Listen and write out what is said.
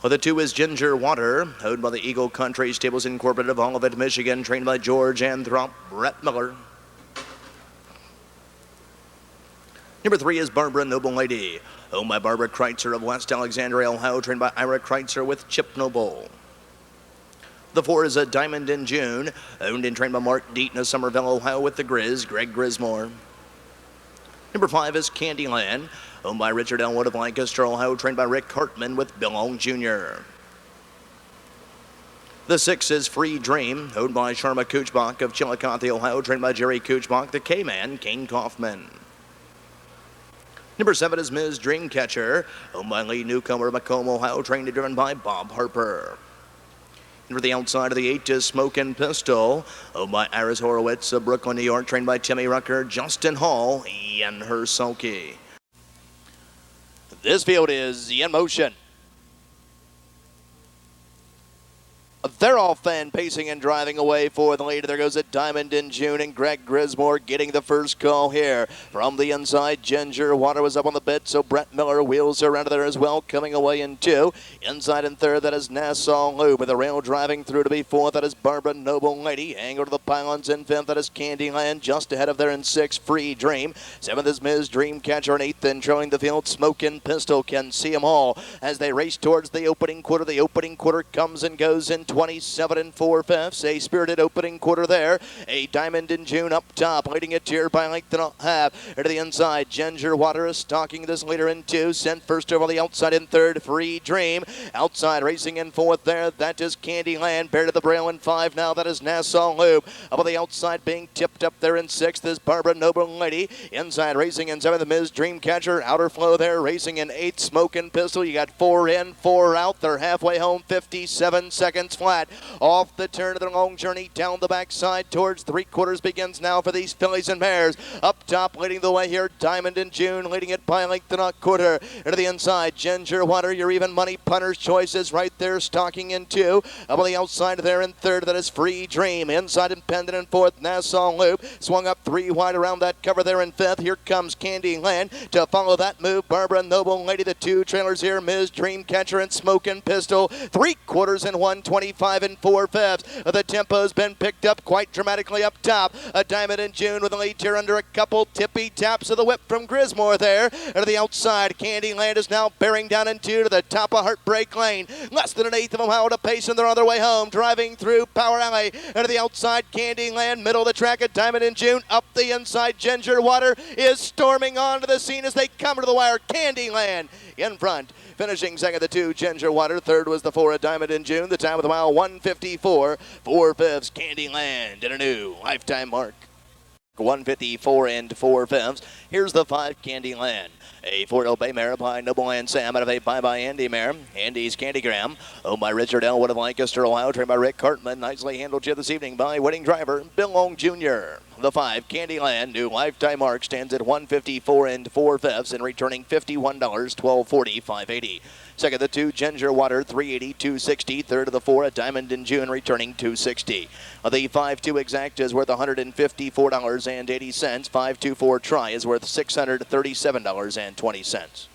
The 2 is Ginger Water, owned by the Eagle Country Stables Incorporated of Olivet, Michigan, trained by George Anthrop, Brett Miller. Number 3 is Barbara Noble Lady, owned by Barbara Kreitzer of West Alexandria, Ohio, trained by Ira Kreitzer with Chip Noble. The 4 is a Diamond in June, owned and trained by Mark Deaton of Somerville, Ohio, with the Grizz, Greg Grismore. Number 5 is Candyland, owned by Richard Elwood of Lancaster, Ohio, trained by Rick Hartman with Bill Long Jr. The 6 is Free Dream, owned by Sharma Kuchbach of Chillicothe, Ohio, trained by Jerry Kuchbach, the K-Man, Kane Kaufman. Number 7 is Ms. Dreamcatcher, owned by Lee Newcomer of Macomb, Ohio, trained and driven by Bob Harper. And for the outside of the 8 is Smokin' Pistol, owned by Iris Horowitz of Brooklyn, New York, trained by Timmy Rucker, Justin Hall, Ian Hersulke. This field is in motion. They're off and pacing and driving away for the lead. There goes a Diamond in June, and Greg Grismore getting the first call here. From the inside, Ginger Water was up on the bit, so Brett Miller wheels around there as well, coming away in 2. Inside in 3rd, that is Nassau Loop. With the rail driving through to be 4th, that is Barbara Noble Lady. Angle to the pylons in 5th, that is Candyland. Just ahead of there in 6th, Free Dream. 7th is Ms. Dreamcatcher, and 8th, and trailing the field, Smokin' Pistol. Can see them all as they race towards the opening quarter. The opening quarter comes and goes in 27 4/5. A spirited opening quarter there. A Diamond in June up top, leading it here by length and a half. To the inside, Ginger Water is stalking this leader in 2. Sent first over the outside in 3rd, Free Dream. Outside racing in 4th there, that is Candyland. Bare to the braille in 5 now, that is Nassau Loop. Up on the outside being tipped up there in 6th is Barbara Noble Lady. Inside racing in 7th, Ms. Dreamcatcher. Outer flow there, racing in 8th, Smokin' Pistol. You got 4 in, 4 out. They're halfway home, 57 seconds flat. Off the turn of the long journey down the backside towards 3/4 begins now for these fillies and mares. Up top leading the way here, Diamond in June, leading it by length and a quarter. To the inside, Ginger Water, your even money punter's choices right there, stalking in 2. Up on the outside there in 3rd, that is Free Dream. Inside and pendant in 4th, Nassau Loop. Swung up 3 wide around that cover there in 5th. Here comes Candyland to follow that move. Barbara Noble Lady, the 2 trailers here, Ms. Dreamcatcher and Smokin' Pistol. 3/4 and 125 and 4/5. The tempo's been picked up quite dramatically up top. A Diamond in June with a lead here under a couple tippy taps of the whip from Grismore there. To the outside, Candyland is now bearing down in 2 to the top of Heartbreak Lane. Less than an 1/8 of a mile to pace, and they're on their way home, driving through Power Alley. To the outside, Candyland, middle of the track, a Diamond in June. Up the inside, Ginger Water is storming onto the scene as they come to the wire. Candyland in front. Finishing second, the 2, Ginger Water. 3rd was the 4, a Diamond in June. The time of the mile, 1:54. 4/5. Candyland at a new lifetime mark. 1:54 and 4/5. Here's the 5, Candyland. A 4-year bay mare by Noble and Sam out of a bye-bye Andy mare. Andy's Candygram, owned by Richard Elwood of Lancaster, Ohio, trained by Rick Hartman. Nicely handled here this evening by winning driver Bill Long Jr. The 5, Candyland, new lifetime mark, stands at 1:54 and 4/5 and returning $51, $12.40, $5.80. Second, the 2, Ginger Water, $3.80, $2.60. Third of the 4, a Diamond in June, returning $2.60. The 5-2 exact is worth $154.80. 5-2-4 try is worth $637.20.